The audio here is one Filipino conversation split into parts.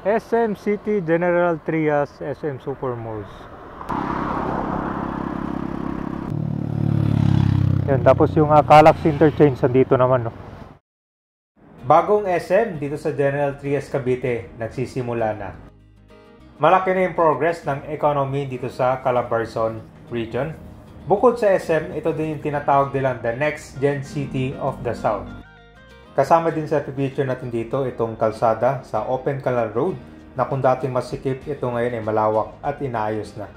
SM City, General Trias, SM Supermalls. Yan, tapos yung Calax Interchange nandito naman, no? Bagong SM dito sa General Trias, Cavite, nagsisimula na. Malaki na yung progress ng economy dito sa Calabarzon region. Bukod sa SM, ito din yung tinatawag nilang the next gen city of the South. Kasama din sa picture natin dito itong kalsada sa Open Canal Road na kung dati masikip, ito ngayon ay malawak at inaayos na.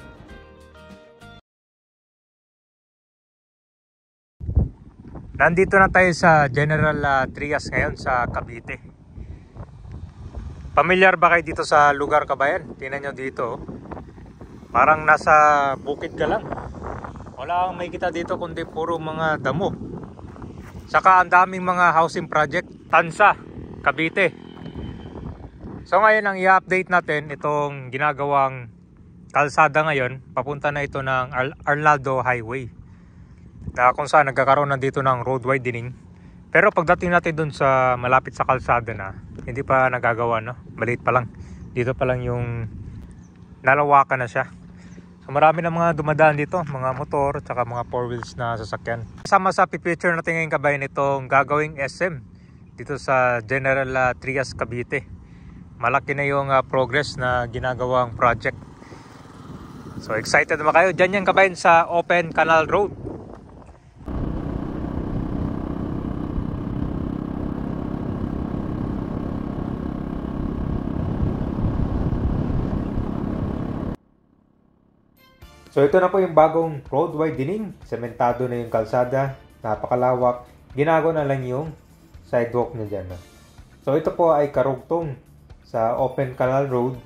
Nandito na tayo sa General Trias ngayon sa Cavite. Pamilyar ba kayo dito sa lugar, kabayan? Tingnan nyo dito. Parang nasa bukid ka lang. Wala kang makikita dito kundi puro mga damo. Saka ang daming mga housing project. Tansa, Cavite. So ngayon ang i-update natin itong ginagawang kalsada ngayon. Papunta na ito ng Arnaldo Highway, na kung saan nagkakaroon na dito ng road widening. Pero pagdating natin dun sa malapit sa kalsada na, hindi pa nagagawa, no? Maliit pa lang. Dito pa lang yung nalawakan na siya. So marami na mga dumadaan dito, mga motor at saka mga 4 wheels na sasakyan. Kasama sa picture natin ngayon, kabayan, itong gagawing SM dito sa General Trias, Cavite. Malaki na yung progress na ginagawang project. So excited naman kayo. Diyan yan, kabayan, sa Open Canal Road. So ito na po yung bagong road widening. Sementado na yung kalsada. Napakalawak. Ginago na lang yung sidewalk niya dyan. So ito po ay karugtong sa Open Canal Road.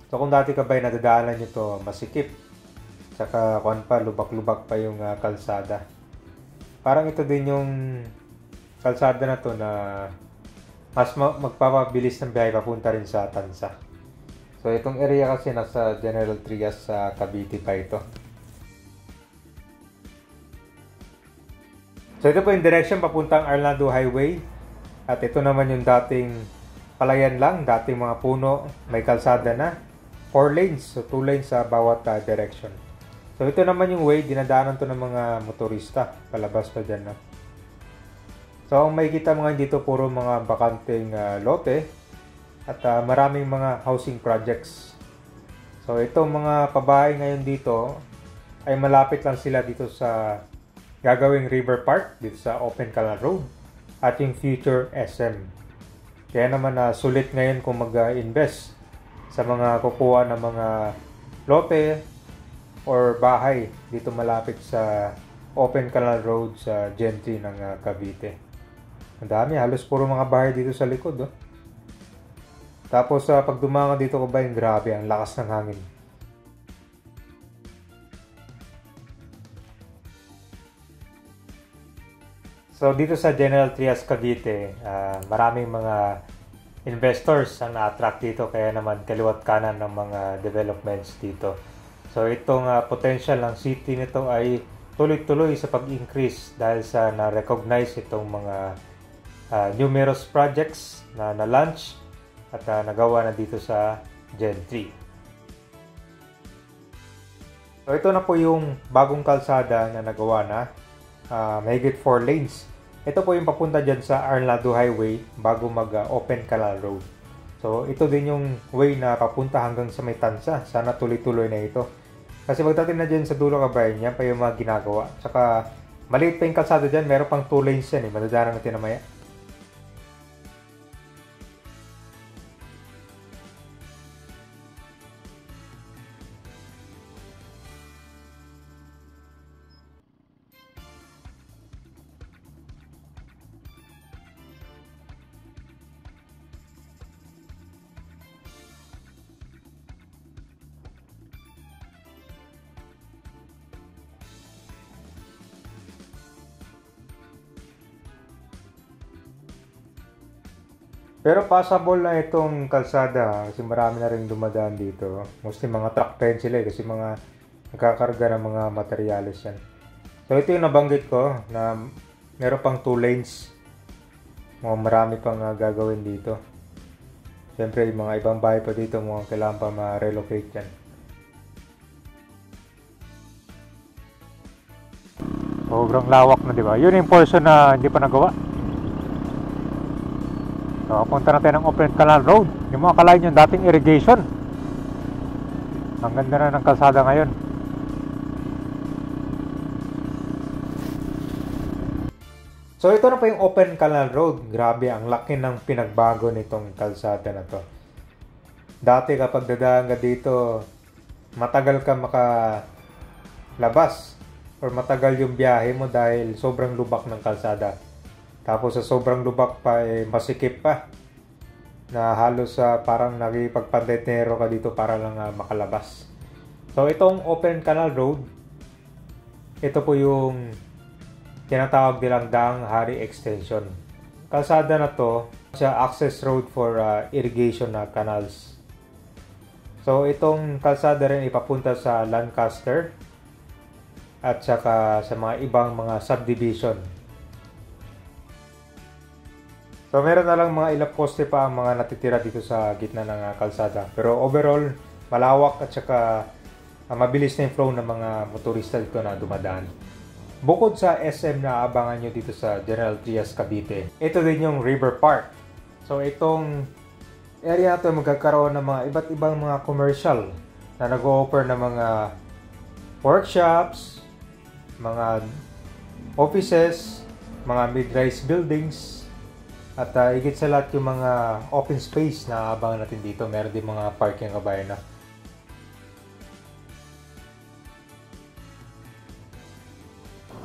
So kung dati ka ba ay nadadaanan nyo to, masikip. Saka kuwan pa, lubak-lubak pa yung kalsada. Parang ito din yung kalsada na to na mas magpapabilis ng biyahe papunta rin sa Tansa. So itong area kasi nasa General Trias sa Cavite pa ito. So ito po yung direction papuntang Arnaldo Highway. At ito naman yung dating palayan lang, dating mga puno, may kalsada na. 4 lanes, so 2 lanes sa bawat direction. So ito naman yung way, dinadaanan to ng mga motorista, palabas pa dyan. No? So ang makikita mga dito, puro mga bakanting lote. At maraming mga housing projects. So itong mga pabahay ngayon dito ay malapit lang sila dito sa gagawing River Park dito sa Open Canal Road at yung future SM. Kaya naman sulit ngayon kung mag-invest sa mga kukuha ng mga lote or bahay dito malapit sa Open Canal Road sa Gentry ng Cavite. Ang dami, halos puro mga bahay dito sa likod. Tapos pag dumangan dito, kabayan, grabe, ang lakas ng hangin. So dito sa General Trias, Cavite, maraming mga investors ang na-attract dito, kaya naman kaliwat kanan ng mga developments dito. So itong potential ng city nito ay tuloy-tuloy sa pag-increase dahil sa na-recognize itong mga numerous projects na na-launch at nagawa na dito sa Gen 3. So ito na po yung bagong kalsada na nagawa na. Mahigit 4 lanes. Ito po yung papunta dyan sa Arnaldo Highway bago mag-Open Canal Road. So ito din yung way na papunta hanggang sa may Tansa. Sana tuloy-tuloy na ito. Kasi pagdating na dyan sa dulo, kabayan, yan pa yung mga ginagawa. Tsaka maliit pa yung kalsada dyan. Meron pang 2 lanes yan. Madadaanan natin na maya. Pero passable na itong kalsada kasi marami na rin dumadaan dito. Mostly mga truck din sila kasi mga nagkakarga ng mga materyales yan. So ito yung nabanggit ko na meron pang 2 lanes. Marami pang gagawin dito. Siyempre, yung mga ibang bahay pa dito mukhang kailangan pa ma-relocate yan. Sobrang lawak na, di ba? Yun yung portion na hindi pa nagawa. So, punta natin ng Open Canal Road. Yung mga kalahin yung dating irrigation. Ang ganda na ng kalsada ngayon. So ito na po yung Open Canal Road. Grabe, ang laki ng pinagbago nitong kalsada na to. Dati kapag dadaan ka dito, matagal ka makalabas or matagal yung biyahe mo dahil sobrang lubak ng kalsada. Tapos sa sobrang lubak pa, masikip pa. Na halos parang nakipagpandetero ka dito para lang makalabas. So itong Open Canal Road, ito po yung tinatawag nilang Daang Hari Extension. Kalsada na to, siya access road for irrigation na canals. So itong kalsada rin ipapunta sa Lancaster at saka sa mga ibang mga subdivision. So meron na lang mga ilang poste pa ang mga natitira dito sa gitna ng kalsada. Pero overall, malawak at saka mabilis na yung flow ng mga motorista dito na dumadaan. Bukod sa SM na abangan nyo dito sa General Trias, Cavite, ito din yung River Park. So itong area na ito magkakaroon ng mga iba't ibang mga commercial na nag-o-offer ng mga workshops, mga offices, mga mid-rise buildings, at higit sa lahat yung mga open space na abangan natin dito. Meron din mga parking kabayan na.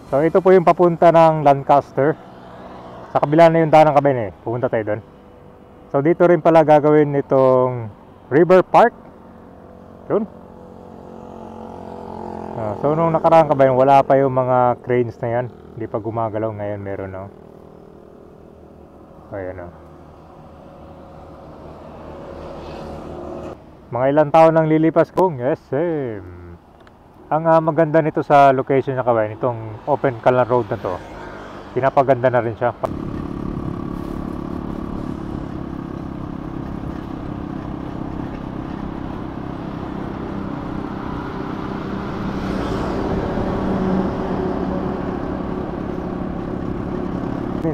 So ito po yung papunta ng Lancaster. Sa kabila na yung daan ng kabayan pupunta tayo doon. So dito rin pala gagawin nitong River Park. Yun. So nung nakaraang kabayan, wala pa yung mga cranes na yan. Hindi pa gumagalaw. Ngayon meron na. Ayan o. Mga ilang taon nang lilipas kong SM. Ang maganda nito sa location niya kabayan, itong Open Canal Road na to, pinapaganda na rin siya.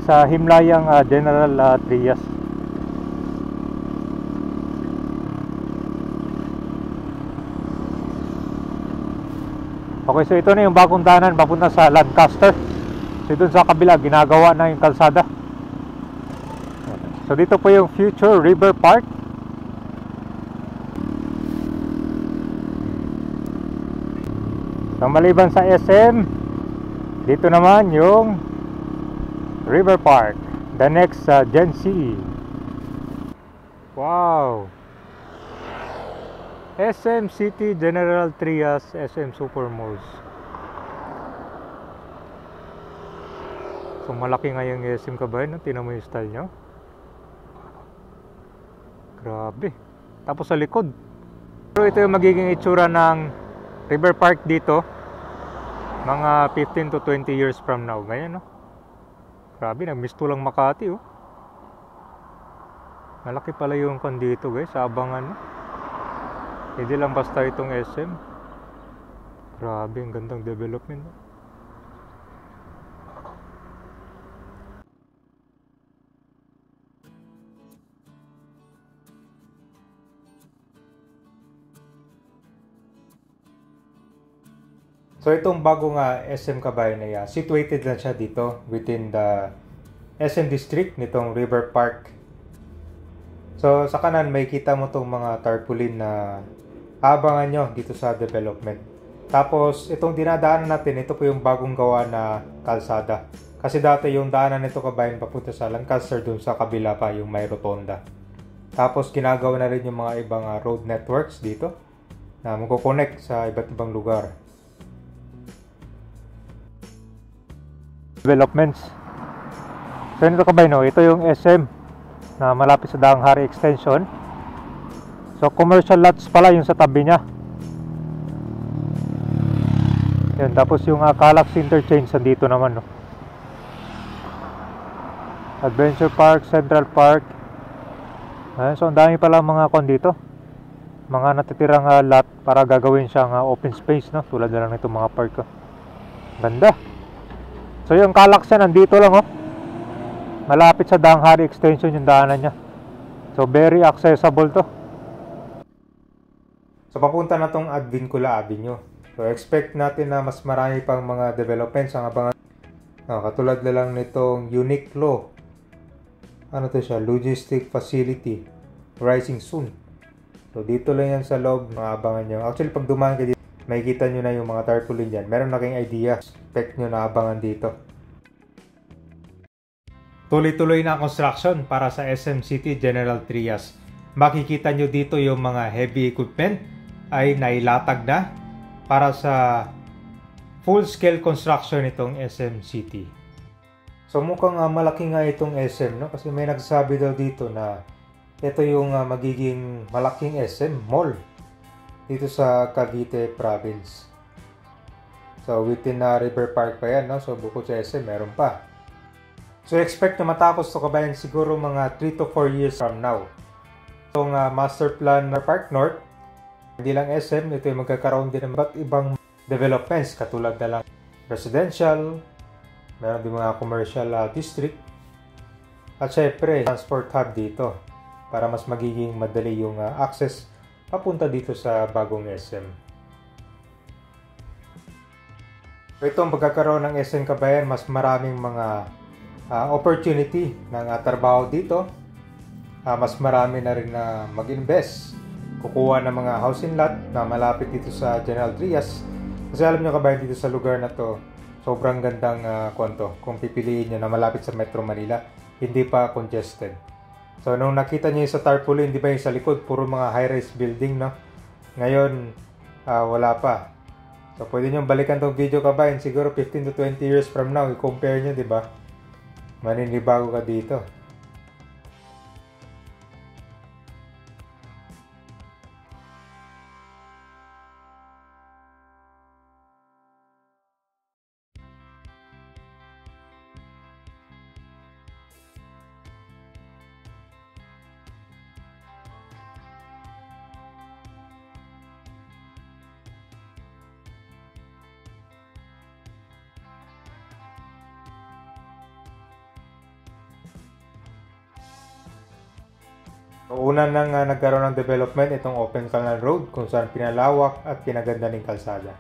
Sa Himlayang General Trias. Okay, so ito na yung bagong daanan papunta sa Lancaster. So doon sa kabila ginagawa na yung kalsada. So dito po yung Future River Park. So maliban sa SM, dito naman yung River Park, the next Gen C. Wow! SM City General Trias, SM Super Malls. So malaki nga yung SM kabayan, no? Tingnan mo yung style nyo. Grabe. Tapos sa likod. Pero ito yung magiging itsura ng River Park dito. Mga 15 to 20 years from now. Ganyan, no? Grabe, nagmisto lang Makati, oh. Malaki pala yung kon dito, guys, sa abangan, no? Hindi lang basta itong SM. Grabe, ang gandang development, no? So itong bagong SM Kabayan na yan, situated lang siya dito within the SM district nitong River Park. So sa kanan may kita mo tong mga tarpaulin na abangan nyo dito sa development. Tapos itong dinadaanan natin, ito po yung bagong gawa na kalsada. Kasi dati yung daanan nito kabayan papunta sa Lancaster, dun sa kabila pa yung may rotonda. Tapos ginagawa na rin yung mga ibang road networks dito na magko-connect sa iba't ibang lugar. Developments. So nito kabayan, no, ito yung SM na malapit sa Daang Hari Extension. So commercial lots pala yung sa tabi niya. Yan, tapos yung Calax Interchange nandito naman, no. Adventure Park, Central Park. So ang dami pala mga kon dito. Mga natitirang lot para gagawin siyang open space, no? Tulad na lang nito mga park. Ganda. So yung Calaxan nandito lang, oh. Malapit sa Danghari Extension yung daanan niya. So very accessible to. So papunta na tong Advincula Avenue. So expect natin na mas marami pang mga developments ang abangan. Katulad na lang nitong Uniqlo. Ano to siya? Logistic Facility. Rising soon. So dito lang yan sa loob, mga abangan nyo. Actually pag dumaan ka dito, makikita nyo na yung mga tarpaulin dyan. Meron na kayong idea. Expect nyo na abangan dito. Tuloy-tuloy na ang construction para sa SM City General Trias. Makikita nyo dito yung mga heavy equipment ay nailatag na para sa full-scale construction itong SM City. So mukhang malaki nga itong SM, no? Kasi may nagsabi daw dito na ito yung magiging malaking SM mall dito sa Cavite Province. So within River Park pa yan, no? So bukod sa SM, meron pa. So expect na matapos to kabayan siguro mga 3 to 4 years from now. Itong master plan na Park North, hindi lang SM, ito yung magkakaroon din ng iba't ibang developments katulad na lang residential, meron din mga commercial district, at syempre transport hub dito para mas magiging madali yung access papunta dito sa bagong SM. Ito ang pagkakaroon ng SM Kabayan, mas maraming mga opportunity ng trabaho dito. Mas marami na rin na mag-invest, kukuha ng mga housing lot na malapit dito sa General Trias. Kasi alam nyo kabayan, dito sa lugar na to, sobrang gandang kwento kung pipiliin nyo na malapit sa Metro Manila, hindi pa congested. So nung nakita nyo yung sa tarpaulin, di ba yung sa likod, puro mga high-rise building, no? Ngayon, wala pa. So pwede nyo balikan tong video kabayan, siguro 15 to 20 years from now, i-compare nyo, di ba? Maninibago ka dito. Una nang nagkaroon ng development itong Open Canal Road kung saan pinalawak at pinaganda ng kalsada.